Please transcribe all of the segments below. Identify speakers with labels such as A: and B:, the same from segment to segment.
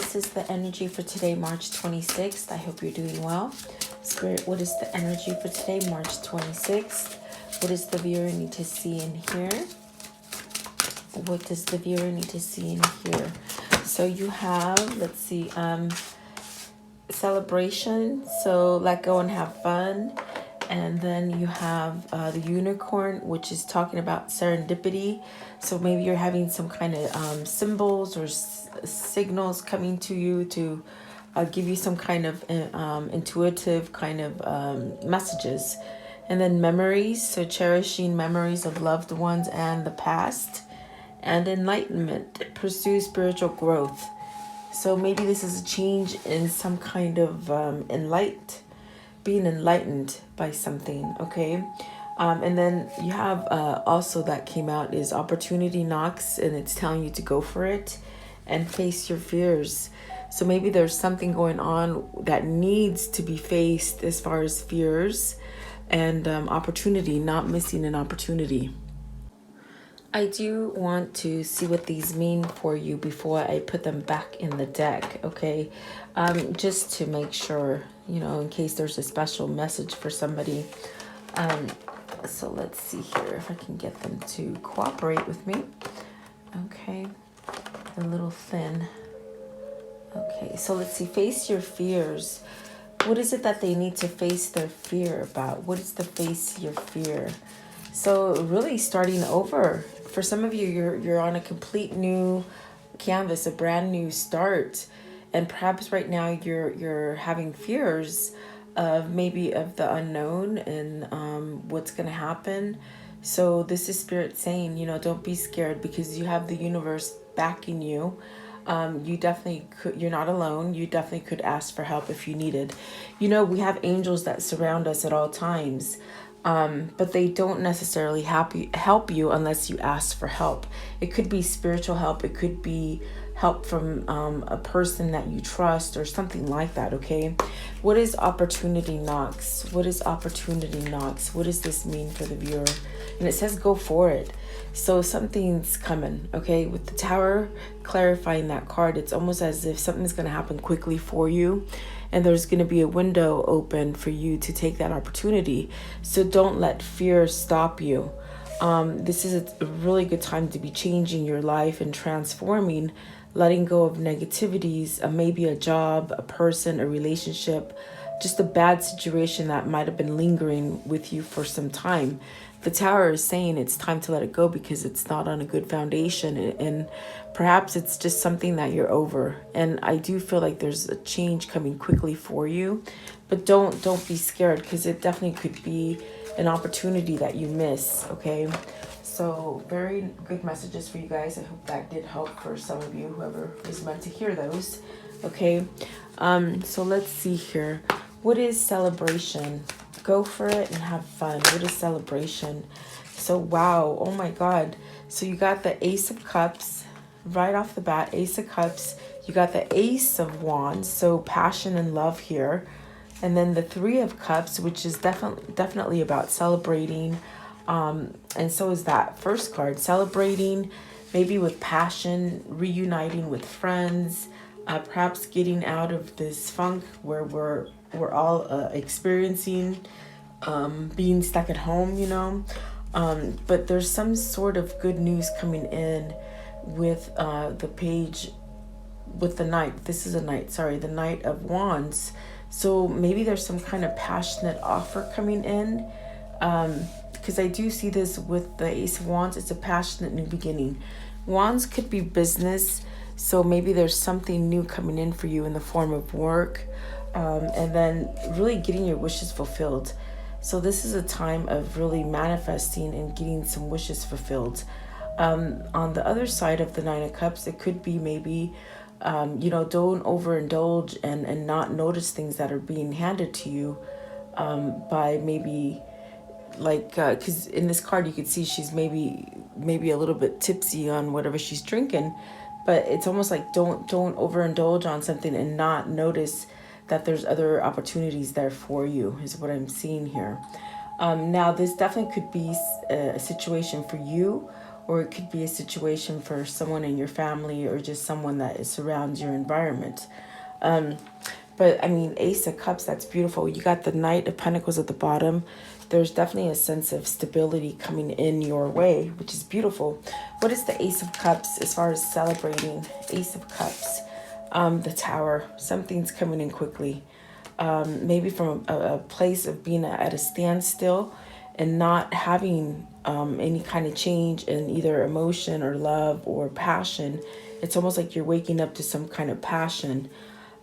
A: this is the energy for today, March 26th. I hope you're doing well. Spirit, what is the energy for today, March 26th? What does the viewer need to see and hear? What does the viewer need to see and hear? So you have, let's see, celebration. So let go and have fun. And then you have the unicorn, which is talking about serendipity. So maybe you're having some kind of symbols or signals coming to you to give you some kind of intuitive kind of messages. And then memories, so cherishing memories of loved ones and the past. And enlightenment, pursue spiritual growth. So maybe this is a change in some kind of being enlightened by something, okay? And then you have also that came out is opportunity knocks, and it's telling you to go for it and face your fears. So maybe there's something going on that needs to be faced as far as fears and opportunity, not missing an opportunity. I do want to see what these mean for you before I put them back in the deck, okay? Just to make sure, you know, in case there's a special message for somebody. So let's see here if I can get them to cooperate with me. Okay, a little thin. Okay, so let's see, face your fears. What is it that they need to face their fear about? What is the face your fear? So really starting over. For some of you, you're on a complete new canvas, a brand new start. And perhaps right now you're having fears of maybe of the unknown and what's going to happen. So this is Spirit saying, you know, don't be scared because you have the universe backing you. You definitely could, you're not alone. You definitely could ask for help if you needed. You know, we have angels that surround us at all times. But they don't necessarily help you unless you ask for help. It could be spiritual help. It could be help from a person that you trust or something like that, okay? What is opportunity knocks? What is opportunity knocks? What does this mean for the viewer? And it says go for it. So something's coming, okay? With the Tower clarifying that card, it's almost as if something's going to happen quickly for you. And there's going to be a window open for you to take that opportunity. So don't let fear stop you. This is a really good time to be changing your life and transforming, letting go of negativities, maybe a job, a person, a relationship, just a bad situation that might have been lingering with you for some time. The Tower is saying it's time to let it go because it's not on a good foundation, and perhaps it's just something that you're over. And I do feel like there's a change coming quickly for you, but don't be scared because it definitely could be an opportunity that you miss, okay? So very good messages for you guys. I hope that did help for some of you, whoever was meant to hear those, okay? So let's see here. What is celebration? Go for it and have fun. What is celebration? So wow, oh my God. So you got the Ace of Cups right off the bat, Ace of Cups. You got the Ace of Wands, so passion and love here. And then the Three of Cups, which is definitely about celebrating. And so is that first card, celebrating, maybe with passion, reuniting with friends, perhaps getting out of this funk where we're all experiencing being stuck at home, you know. But there's some sort of good news coming in with the page, with the Knight. This is a Knight, sorry, the Knight of Wands. So maybe there's some kind of passionate offer coming in. Because I do see this with the Ace of Wands. It's a passionate new beginning. Wands could be business. So maybe there's something new coming in for you in the form of work. And then really getting your wishes fulfilled. So this is a time of really manifesting and getting some wishes fulfilled. On the other side of the Nine of Cups, it could be maybe, you know, don't overindulge and not notice things that are being handed to you by maybe, like, because in this card you could see she's maybe a little bit tipsy on whatever she's drinking, but it's almost like don't overindulge on something and not notice that there's other opportunities there for you, is what I'm seeing here. Now, this definitely could be a situation for you or it could be a situation for someone in your family or just someone that surrounds your environment. But I mean, Ace of Cups, that's beautiful. You got the Knight of Pentacles at the bottom. There's definitely a sense of stability coming in your way, which is beautiful. What is the Ace of Cups as far as celebrating? Ace of Cups, the Tower. Something's coming in quickly. Maybe from a place of being at a standstill and not having any kind of change in either emotion or love or passion. It's almost like you're waking up to some kind of passion.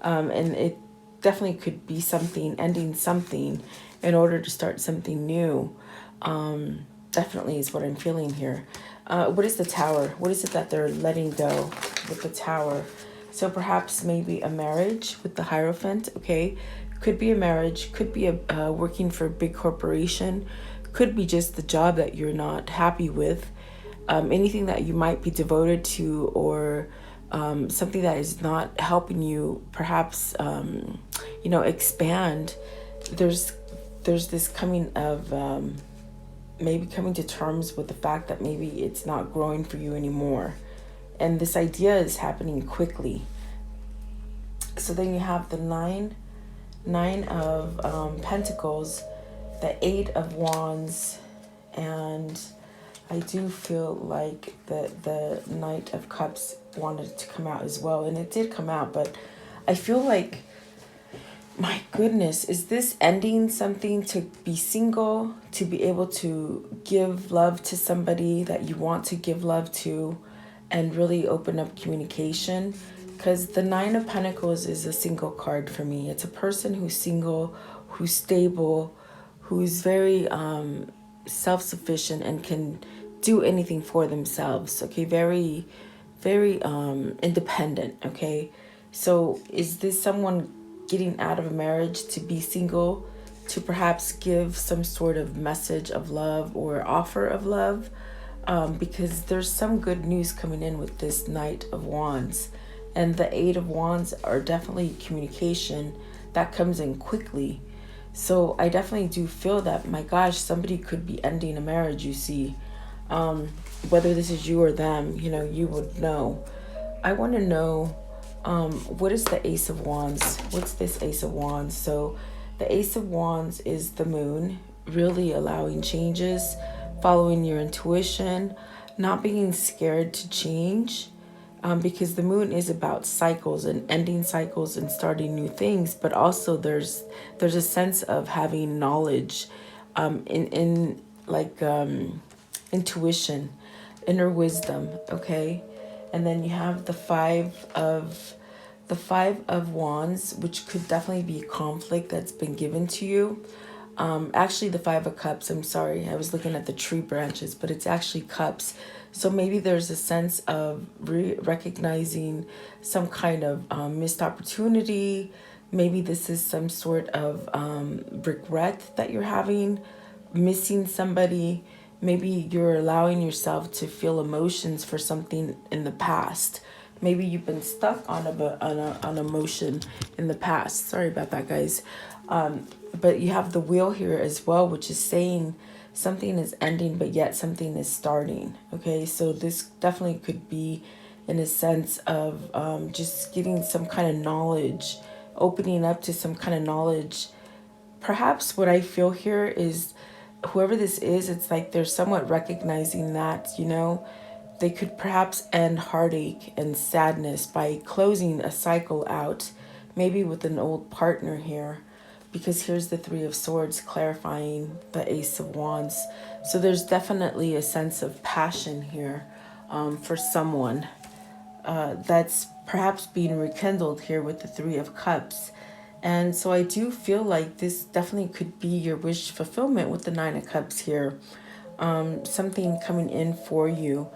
A: And it definitely could be something, ending something in order to start something new. Definitely is what I'm feeling here. What is the Tower? What is it that they're letting go with the Tower? So perhaps maybe a marriage with the Hierophant, okay? Could be a marriage, could be a working for a big corporation, could be just the job that you're not happy with. Anything that you might be devoted to, or something that is not helping you perhaps expand. There's this coming of maybe coming to terms with the fact that maybe it's not growing for you anymore, and this idea is happening quickly. So then you have the nine of Pentacles, the Eight of Wands, and I do feel like the Knight of Cups wanted to come out as well, and it did come out, but I feel like, my goodness, is this ending something to be single, to be able to give love to somebody that you want to give love to, and really open up communication? Because the Nine of Pentacles is a single card for me. It's a person who's single, who's stable, who's very self-sufficient and can do anything for themselves. Okay, very, very independent. Okay, so is this someone getting out of a marriage to be single, to perhaps give some sort of message of love or offer of love? Because there's some good news coming in with this Knight of Wands, and the Eight of Wands are definitely communication that comes in quickly. So I definitely do feel that, my gosh, somebody could be ending a marriage, you see. Whether this is you or them, you would know. I want to know, what is the Ace of Wands? What's this Ace of Wands? So the Ace of Wands is the Moon, really allowing changes, following your intuition, not being scared to change. Because the Moon is about cycles and ending cycles and starting new things, but also there's a sense of having knowledge, in intuition, inner wisdom. Okay, and then you have the Five of Wands, which could definitely be conflict that's been given to you. Actually, the Five of Cups, I'm sorry, I was looking at the tree branches, but it's actually cups. So maybe there's a sense of recognizing some kind of missed opportunity. Maybe this is some sort of regret that you're having, missing somebody. Maybe you're allowing yourself to feel emotions for something in the past. Maybe you've been stuck on an emotion in the past. Sorry about that, guys. But you have the Wheel here as well, which is saying something is ending, but yet something is starting. Okay, so this definitely could be in a sense of just getting some kind of knowledge, opening up to some kind of knowledge. Perhaps what I feel here is, whoever this is, it's like they're somewhat recognizing that, they could perhaps end heartache and sadness by closing a cycle out, maybe with an old partner here. Because here's the Three of Swords clarifying the Ace of Wands. So there's definitely a sense of passion here for someone that's perhaps being rekindled here with the Three of Cups. And so I do feel like this definitely could be your wish fulfillment with the Nine of Cups here. Something coming in for you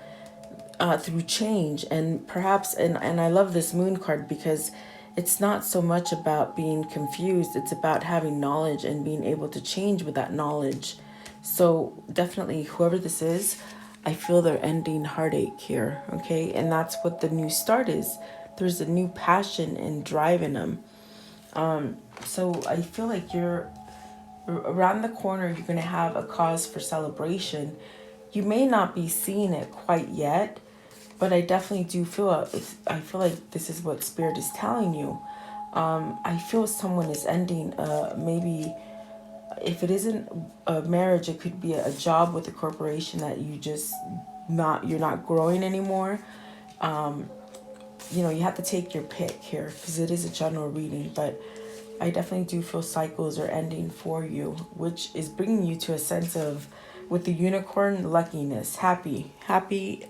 A: through change, and perhaps, and I love this Moon card because it's not so much about being confused, it's about having knowledge and being able to change with that knowledge. So definitely, whoever this is, I feel they're ending heartache here, okay? And that's what the new start is. There's a new passion and drive in them. So I feel like you're around the corner, you're going to have a cause for celebration. You may not be seeing it quite yet, but I definitely do feel, I feel like this is what Spirit is telling you. I feel someone is ending, maybe if it isn't a marriage, it could be a job with a corporation that you're not growing anymore. You have to take your pick here because it is a general reading, but I definitely do feel cycles are ending for you, which is bringing you to a sense of, with the unicorn, luckiness, happy,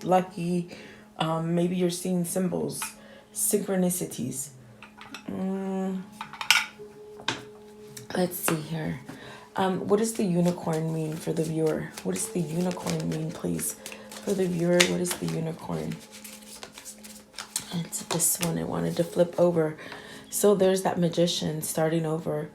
A: lucky. Maybe you're seeing symbols, synchronicities. Let's see here. What does the unicorn mean for the viewer? What does the unicorn mean, please? For the viewer, what is the unicorn? It's this one I wanted to flip over. So there's that magician starting over.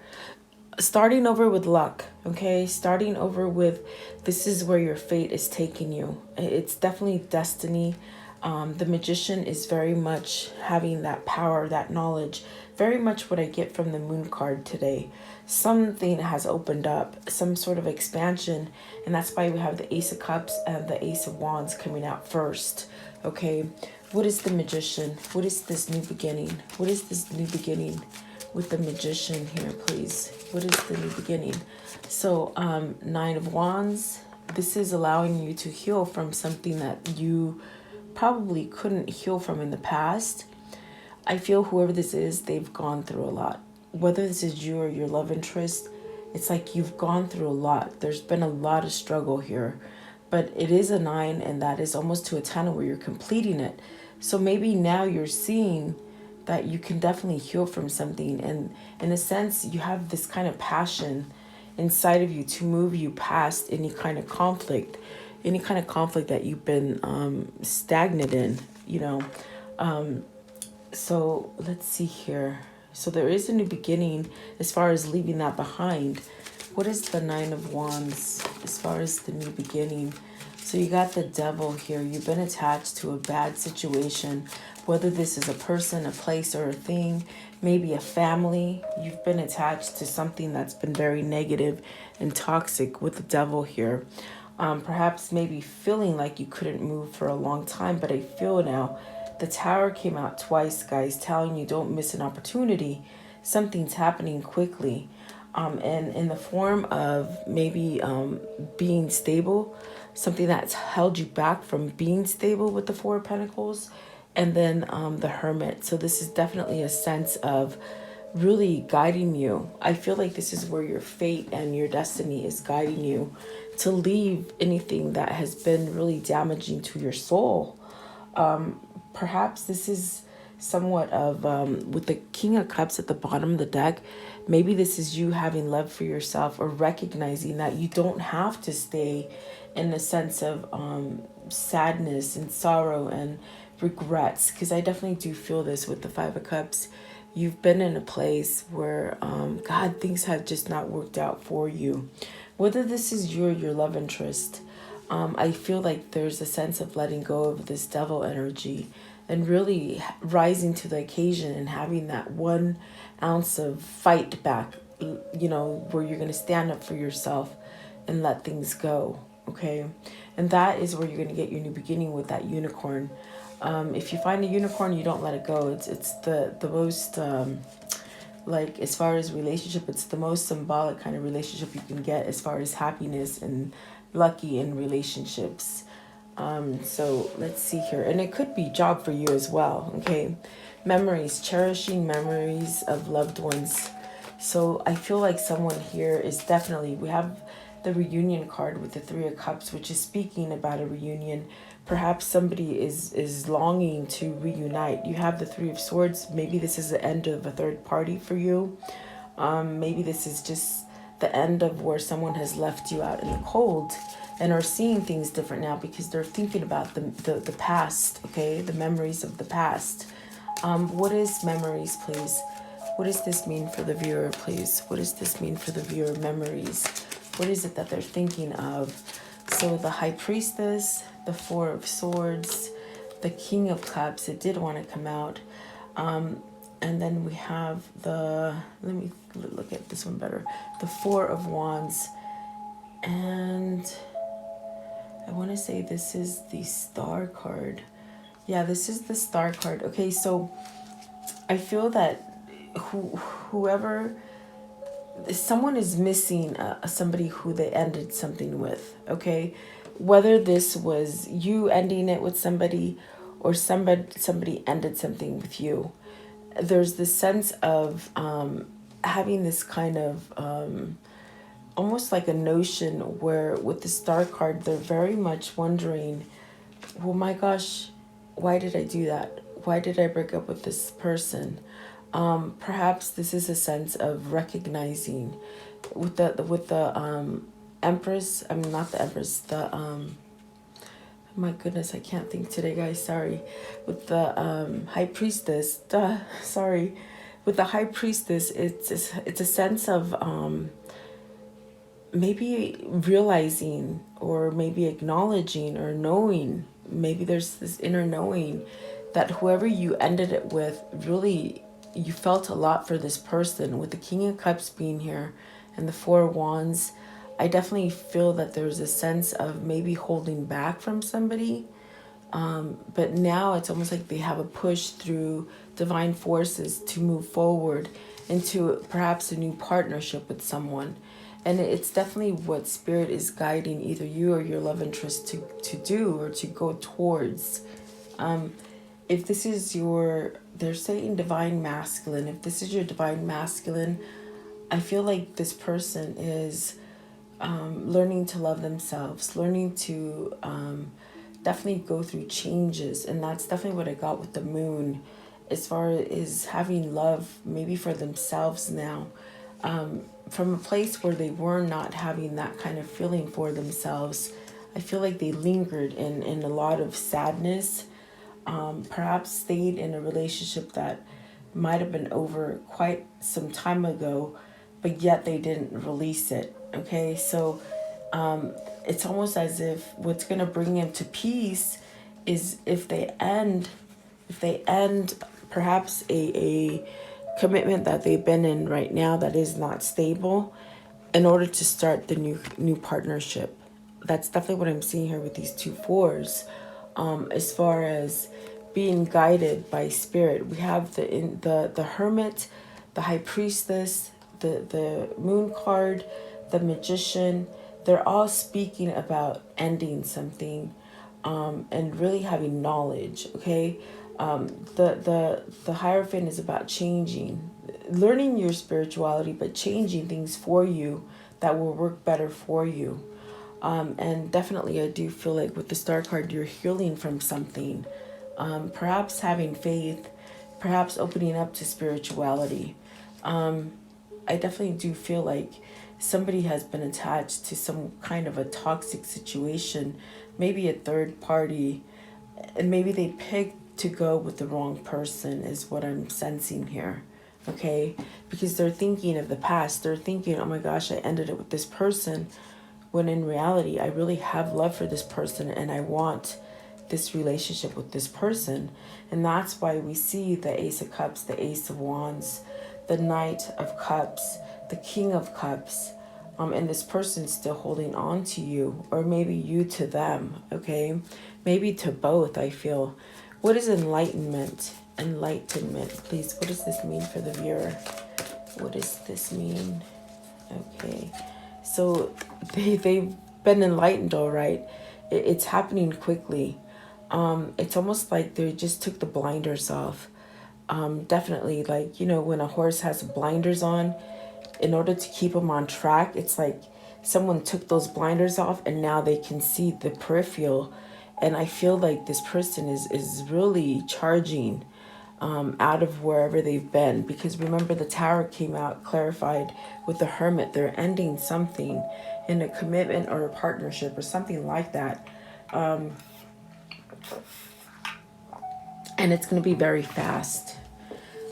A: Starting over with luck, okay? Starting over with, this is where your fate is taking you. It's definitely destiny. The magician is very much having that power, that knowledge. Very much what I get from the moon card today. Something has opened up, some sort of expansion, and that's why we have the Ace of Cups and the Ace of Wands coming out first, okay? What is the magician? What is this new beginning? What is this new beginning with the magician here, please? What is the new beginning? So, Nine of Wands. This is allowing you to heal from something that you probably couldn't heal from in the past. I feel whoever this is, they've gone through a lot. Whether this is you or your love interest, it's like you've gone through a lot. There's been a lot of struggle here. But it is a 9, and that is almost to a 10 where you're completing it. So maybe now you're seeing that you can definitely heal from something. And in a sense, you have this kind of passion inside of you to move you past any kind of conflict that you've been stagnant in, So let's see here. So there is a new beginning as far as leaving that behind. What is the Nine of Wands as far as the new beginning? So you got the Devil here. You've been attached to a bad situation, whether this is a person, a place, or a thing, maybe a family. You've been attached to something that's been very negative and toxic with the Devil here. Perhaps maybe feeling like you couldn't move for a long time, but I feel now the Tower came out twice, guys, telling you don't miss an opportunity. Something's happening quickly. And in the form of maybe being stable, something that's held you back from being stable with the Four of Pentacles, and then the Hermit. So this is definitely a sense of really guiding you. I feel like this is where your fate and your destiny is guiding you to leave anything that has been really damaging to your soul. Perhaps this is somewhat of, with the King of Cups at the bottom of the deck, maybe this is you having love for yourself or recognizing that you don't have to stay in a sense of sadness and sorrow and regrets. Because I definitely do feel this with the Five of Cups. You've been in a place where, God, things have just not worked out for you. Whether this is you or your love interest, I feel like there's a sense of letting go of this Devil energy and really rising to the occasion and having that 1 ounce of fight back, where you're going to stand up for yourself and let things go, okay? And that is where you're going to get your new beginning with that unicorn. If you find a unicorn, you don't let it go. It's the most, like, as far as relationship, it's the most symbolic kind of relationship you can get as far as happiness and lucky in relationships. So let's see here. And it could be job for you as well, okay? Memories, cherishing memories of loved ones. So I feel like someone here is definitely, we have the reunion card with the Three of Cups, which is speaking about a reunion. Perhaps somebody is longing to reunite. You have the Three of Swords. Maybe this is the end of a third party for you. Maybe this is just the end of where someone has left you out in the cold and are seeing things different now because they're thinking about the past, okay? The memories of the past. What is memories, please? What does this mean for the viewer, please? What does this mean for the viewer? Memories. What is it that they're thinking of? So the High Priestess, the Four of Swords, the King of Cups. It did want to come out. And then we have let me look at this one better. The Four of Wands. And I want to say this is the Star card. Yeah, this is the Star card. Okay, so I feel that whoever, someone is missing somebody who they ended something with, okay? Whether this was you ending it with somebody or somebody ended something with you. There's this sense of having this kind of almost like a notion where with the Star card, they're very much wondering, well, my gosh, why did I do that? Why did I break up with this person? Perhaps this is a sense of recognizing with the Empress. I mean, not the Empress. The my goodness, I can't think today, guys. Sorry. With the High Priestess. Sorry. With the High Priestess, it's a sense of maybe realizing or maybe acknowledging or knowing. Maybe there's this inner knowing that whoever you ended it with, really you felt a lot for this person. With the King of Cups being here and the Four of Wands, I definitely feel that there's a sense of maybe holding back from somebody. But now it's almost like they have a push through divine forces to move forward into perhaps a new partnership with someone. And it's definitely what Spirit is guiding either you or your love interest to do or to go towards. If this is your, they're saying divine masculine, if this is your divine masculine, I feel like this person is learning to love themselves, learning to definitely go through changes. And that's definitely what I got with the moon, as far as having love maybe for themselves now, from a place where they were not having that kind of feeling for themselves. I feel like they lingered in a lot of sadness, perhaps stayed in a relationship that might have been over quite some time ago, but yet they didn't release it. Okay, so it's almost as if what's going to bring them to peace is if they end perhaps a commitment that they've been in right now that is not stable, in order to start the new partnership. That's definitely what I'm seeing here with these two fours. As far as being guided by Spirit, we have the Hermit, the High Priestess, the Moon card, the Magician. They're all speaking about ending something, and really having knowledge. Okay, the Hierophant is about changing, learning your spirituality, but changing things for you that will work better for you. And definitely, I do feel like with the Star card, you're healing from something. Perhaps having faith, perhaps opening up to spirituality. I definitely do feel like somebody has been attached to some kind of a toxic situation, maybe a third party, and maybe they picked to go with the wrong person, is what I'm sensing here. Okay, because they're thinking of the past. They're thinking, oh my gosh, I ended it with this person, when in reality, I really have love for this person and I want this relationship with this person. And that's why we see the Ace of Cups, the Ace of Wands, the Knight of Cups, the King of Cups, and this person's still holding on to you, or maybe you to them. Okay, maybe to both. I feel. What is enlightenment? Enlightenment, please. What does this mean for the viewer? What does this mean? Okay, so they've been enlightened, all right. It's happening quickly. It's almost like they just took the blinders off. Definitely, like, you know, when a horse has blinders on, in order to keep them on track, it's like someone took those blinders off and now they can see the peripheral. And I feel like this person is really charging out of wherever they've been. Because remember, the Tower came out clarified with the Hermit. They're ending something in a commitment or a partnership or something like that. And it's going to be very fast.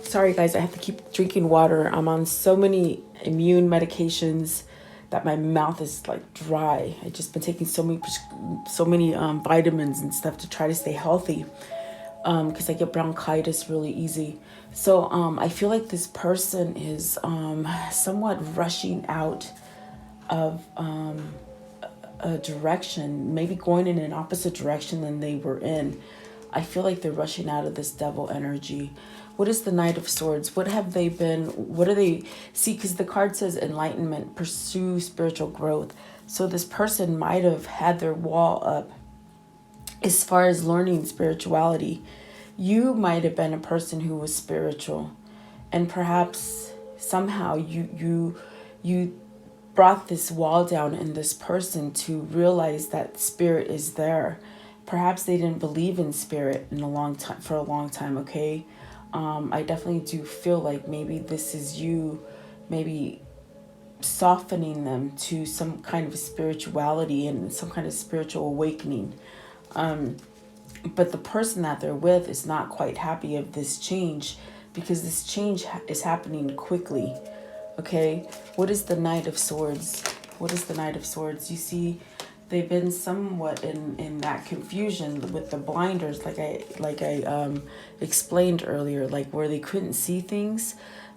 A: Sorry, guys, I have to keep drinking water. I'm on so many immune medications that my mouth is like dry. I've just been taking so many vitamins and stuff to try to stay healthy, because I get bronchitis really easy. So I feel like this person is somewhat rushing out of a direction, maybe going in an opposite direction than they were in. I feel like they're rushing out of this devil energy. What is the Knight of Swords? What have they been? What are they? See, because the card says enlightenment, pursue spiritual growth. So this person might have had their wall up as far as learning spirituality. You might have been a person who was spiritual, and perhaps somehow you brought this wall down in this person to realize that spirit is there. Perhaps they didn't believe in spirit in a long time, for a long time. Okay, I definitely do feel like maybe this is you, maybe softening them to some kind of spirituality and some kind of spiritual awakening. But the person that they're with is not quite happy of this change, because this change is happening quickly. Okay, what is the Knight of Swords? What is the Knight of Swords? You see, they've been somewhat in that confusion with the blinders, like I explained earlier, like where they couldn't see things.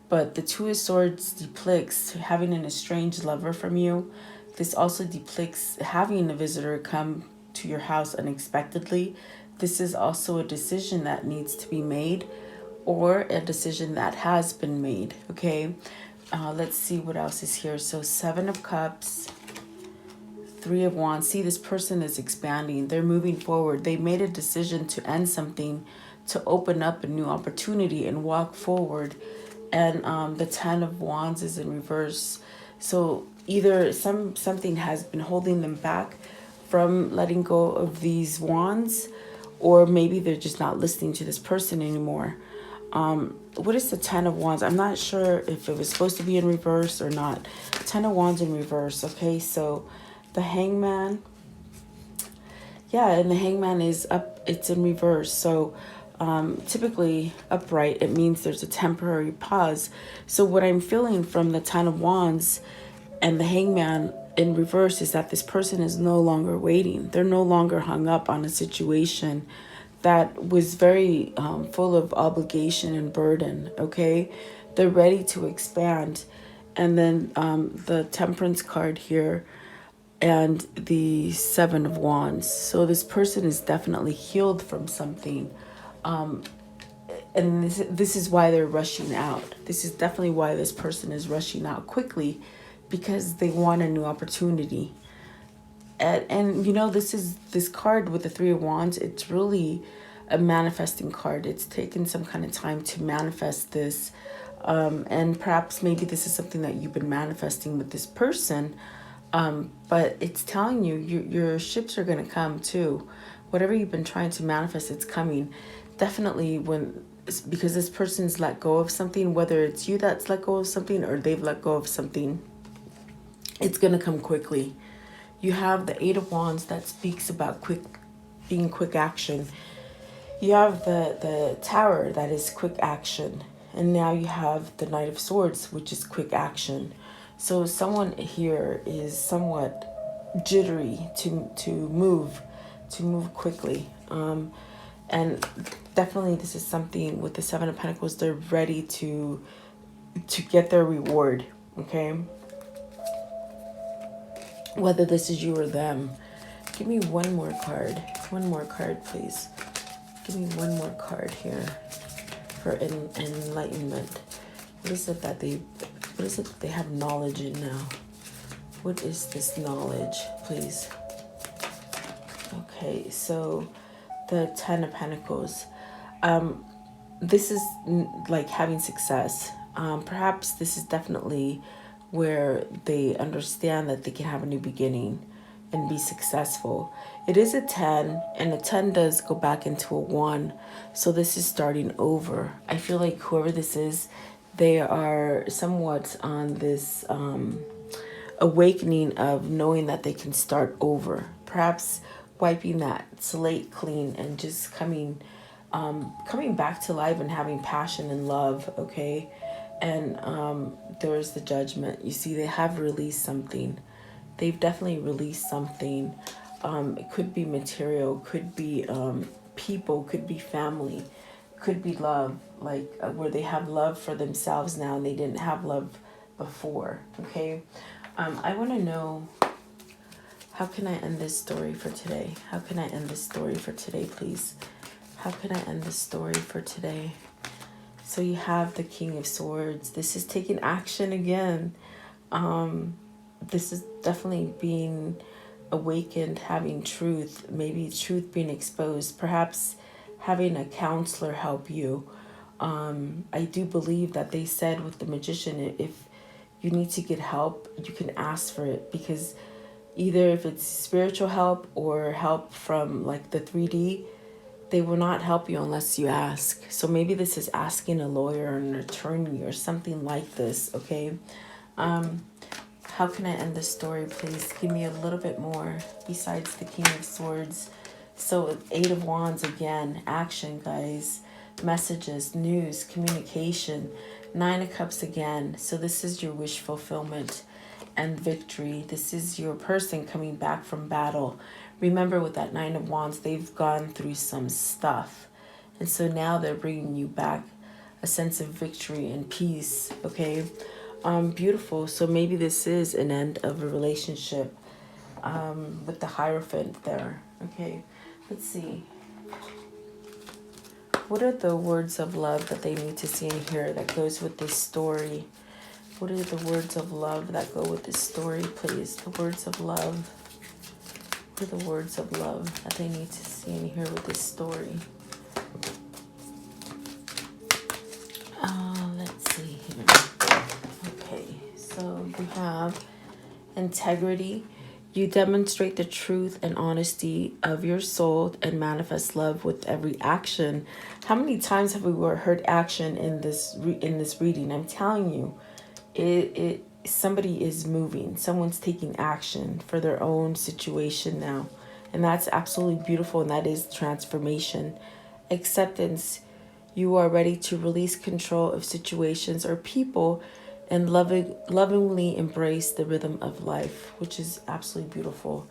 A: But the Two of Swords depicts having an estranged lover from you. This also depicts having a visitor come to your house unexpectedly. This is also a decision that needs to be made, or a decision that has been made. Okay, let's see what else is here. So Seven of Cups, Three of Wands. See, this person is expanding. They're moving forward. They made a decision to end something, to open up a new opportunity and walk forward. And the Ten of Wands is in reverse. So either something has been holding them back from letting go of these wands, or maybe they're just not listening to this person anymore. What is the Ten of Wands? I'm not sure if it was supposed to be in reverse or not. Ten of Wands in reverse. Okay, so the Hangman. Yeah, and the Hangman is up. It's in reverse. So typically upright, it means there's a temporary pause. So what I'm feeling from the Ten of Wands and the Hangman in reverse is that this person is no longer waiting. They're no longer hung up on a situation that was very full of obligation and burden. Okay, they're ready to expand. And then the Temperance card here and the Seven of Wands. So this person is definitely healed from something. And this is why they're rushing out. This is definitely why this person is rushing out quickly, because they want a new opportunity. And you know, this card with the Three of Wands, it's really a manifesting card. It's taken some kind of time to manifest this. And perhaps maybe this is something that you've been manifesting with this person. But it's telling you, your ships are going to come too. Whatever you've been trying to manifest, it's coming. Definitely because this person's let go of something, whether it's you that's let go of something or they've let go of something, it's going to come quickly. You have the Eight of Wands that speaks about being quick action. You have the Tower that is quick action. And now you have the Knight of Swords, which is quick action. So someone here is somewhat jittery to move quickly. And definitely this is something with the Seven of Pentacles, they're ready to get their reward, okay? Whether this is you or them. Give me one more card. One more card, please. Give me one more card here for enlightenment. What is it that they have knowledge in now? What is this knowledge, please? Okay, so the Ten of Pentacles. This is like having success. Perhaps this is definitely where they understand that they can have a new beginning and be successful. It is a 10, and a 10 does go back into a 1. So this is starting over. I feel like whoever this is, they are somewhat on this awakening of knowing that they can start over. Perhaps wiping that slate clean and just coming back to life and having passion and love, okay? And there's the Judgment. You see, they have released something. They've definitely released something. It could be material, could be people, could be family, could be love, like where they have love for themselves now and they didn't have love before, okay? I want to know How can I end this story for today? How can I end this story for today, please? How can I end this story for today? So you have the King of Swords. This is taking action again. This is definitely being awakened, having truth, maybe truth being exposed, perhaps having a counselor help you. I do believe that they said with the magician, if you need to get help, you can ask for it, because either if it's spiritual help or help from like the 3D, they will not help you unless you ask. So maybe this is asking a lawyer or an attorney or something like this, okay? How can I end this story, please? Give me a little bit more besides the King of Swords. So 8 of Wands again, action, guys. Messages, news, communication. 9 of Cups again. So this is your wish fulfillment and victory. This is your person coming back from battle. Remember, with that 9 of Wands, they've gone through some stuff. And so now they're bringing you back a sense of victory and peace, okay? Beautiful. So maybe this is an end of a relationship with the Hierophant there, okay? Let's see. What are the words of love that they need to see and hear that goes with this story? What are the words of love that go with this story, please? The words of love. What are the words of love that they need to see and hear with this story? Let's see here. Okay, so we have integrity. You demonstrate the truth and honesty of your soul and manifest love with every action. How many times have we heard action in this reading? I'm telling you, somebody is moving. Someone's taking action for their own situation now, and that's absolutely beautiful. And that is transformation, acceptance. You are ready to release control of situations or people and lovingly embrace the rhythm of life, which is absolutely beautiful.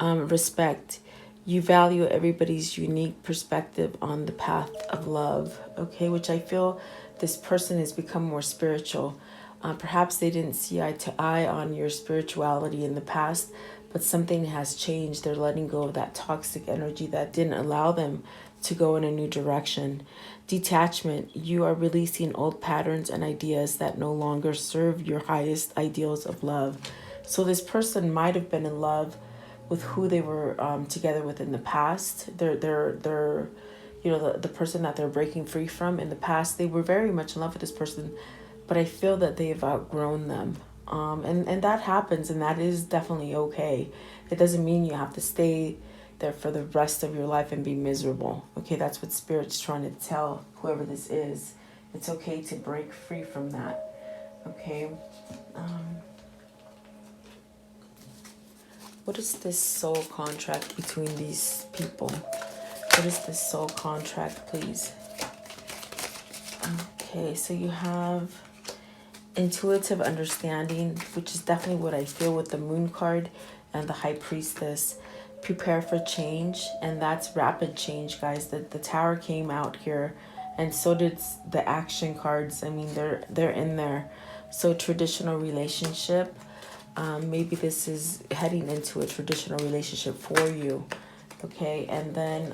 A: Respect. You value everybody's unique perspective on the path of love, okay? Which I feel this person has become more spiritual. Perhaps they didn't see eye to eye on your spirituality in the past, but something has changed. They're letting go of that toxic energy that didn't allow them to go in a new direction. Detachment. You are releasing old patterns and ideas that no longer serve your highest ideals of love. So this person might have been in love with who they were together with in the past. They're you know, the person that they're breaking free from in the past. They were very much in love with this person, but I feel that they have outgrown them. And that happens, and that is definitely okay. It doesn't mean you have to stay there for the rest of your life and be miserable. Okay, that's what Spirit's trying to tell whoever this is. It's okay to break free from that. Okay. What is this soul contract between these people? What is this soul contract, please? Okay, so you have intuitive understanding, which is definitely what I feel with the Moon card and the High Priestess. Prepare for change, and that's rapid change, guys. The Tower came out here, and so did the action cards. I mean, they're in there. So traditional relationship. Maybe this is heading into a traditional relationship for you, okay? And then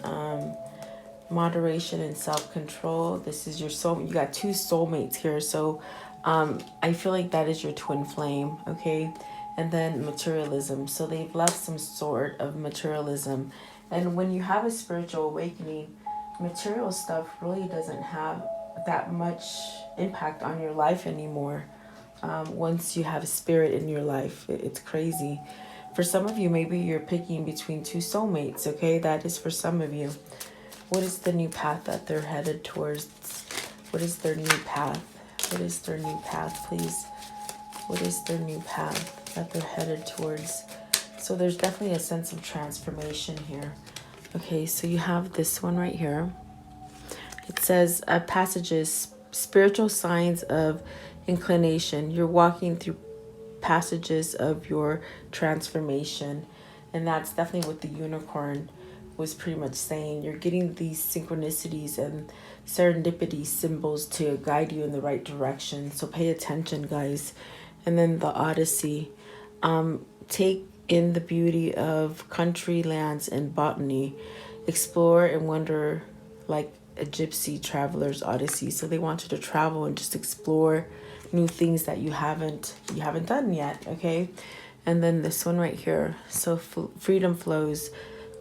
A: moderation and self-control. This is your soul. You got 2 soulmates here, so I feel like that is your twin flame, okay? And then materialism. So they've left some sort of materialism. And when you have a spiritual awakening, material stuff really doesn't have that much impact on your life anymore. Once you have a spirit in your life, it's crazy. For some of you, maybe you're picking between 2 soulmates, okay? That is for some of you. What is the new path that they're headed towards? What is their new path? What is their new path, please? What is their new path that they're headed towards? So there's definitely a sense of transformation here. Okay, so you have this one right here. It says passages, spiritual signs of inclination. You're walking through passages of your transformation. And that's definitely what the unicorn was pretty much saying. You're getting these synchronicities and serendipity symbols to guide you in the right direction. So pay attention, guys. And then the Odyssey. Take in the beauty of country lands and botany. Explore and wonder like a gypsy traveler's odyssey. So they want you to travel and just explore new things that you haven't done yet, okay? And then this one right here. So freedom flows.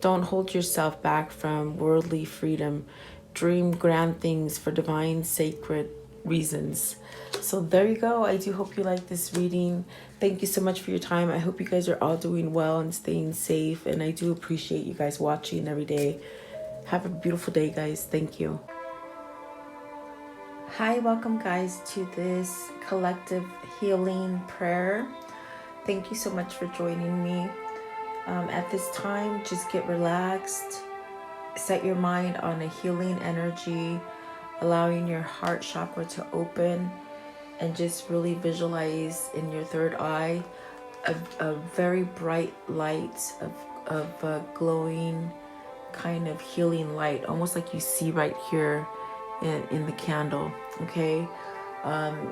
A: Don't hold yourself back from worldly freedom. Dream grand things for divine sacred reasons. So there you go. I do hope you like this reading. Thank you so much for your time. I hope you guys are all doing well and staying safe. And I do appreciate you guys watching every day. Have a beautiful day, guys. Thank you. Hi, welcome guys to this collective healing prayer. Thank you so much for joining me. At this time, just get relaxed. Set your mind on a healing energy, allowing your heart chakra to open, and just really visualize in your third eye a very bright light of a glowing kind of healing light, almost like you see right here in the candle, okay?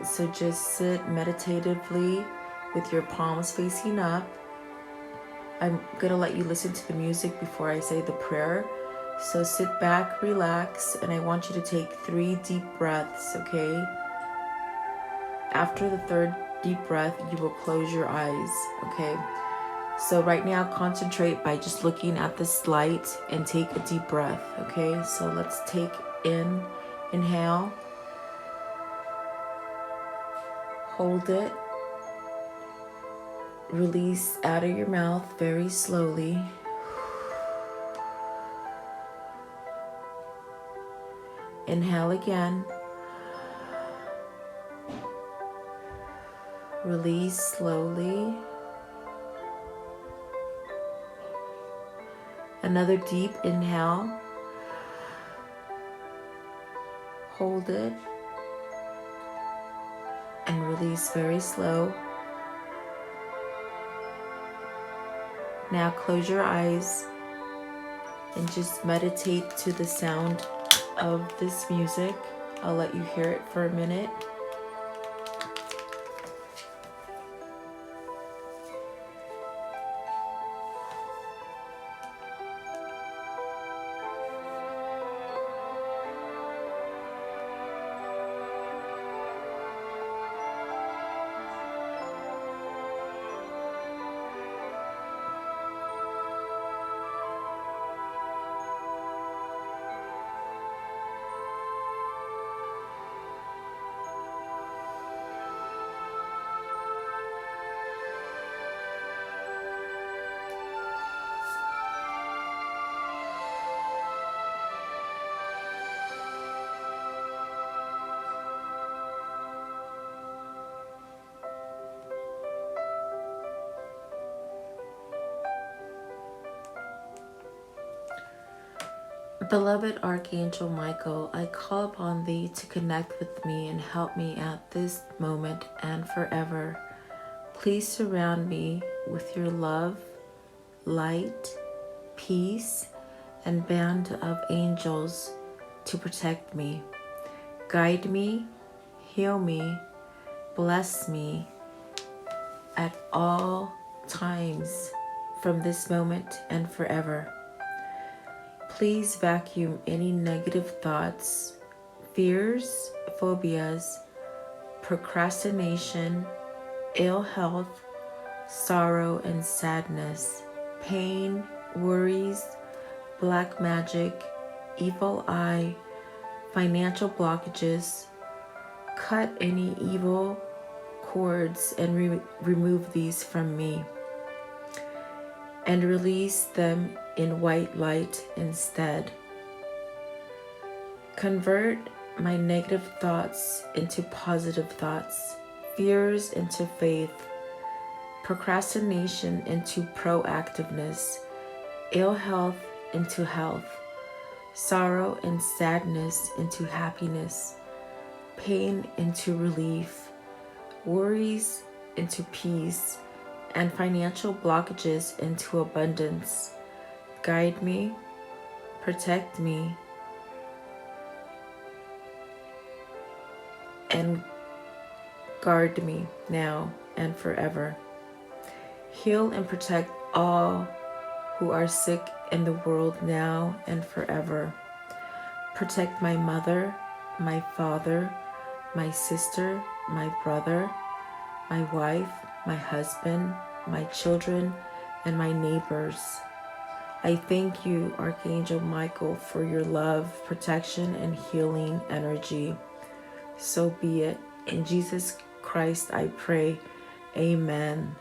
A: So just sit meditatively with your palms facing up. I'm gonna let you listen to the music before I say the prayer. So sit back, relax, and I want you to take 3 deep breaths, okay? After the third deep breath, you will close your eyes, okay? So right now, concentrate by just looking at this light and take a deep breath, okay? So let's take inhale, hold it, release out of your mouth very slowly. Inhale again. Release slowly. Another deep inhale. Hold it. And release very slow. Now close your eyes and just meditate to the sound of this music. I'll let you hear it for a minute. Beloved Archangel Michael, I call upon thee to connect with me and help me at this moment and forever. Please surround me with your love, light, peace, and band of angels to protect me. Guide me, heal me, bless me at all times from this moment and forever. Please vacuum any negative thoughts, fears, phobias, procrastination, ill health, sorrow and sadness, pain, worries, black magic, evil eye, financial blockages. Cut any evil cords and remove these from me, and release them in white light instead. Convert my negative thoughts into positive thoughts, fears into faith, procrastination into proactiveness, ill health into health, sorrow and sadness into happiness, pain into relief, worries into peace, and financial blockages into abundance. Guide me, protect me, and guard me now and forever. Heal and protect all who are sick in the world now and forever. Protect my mother, my father, my sister, my brother, my wife, my husband, my children, and my neighbors. I thank you, Archangel Michael, for your love, protection, and healing energy. So be it. In Jesus Christ I pray. Amen.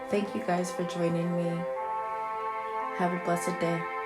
A: Thank you guys for joining me. Have a blessed day.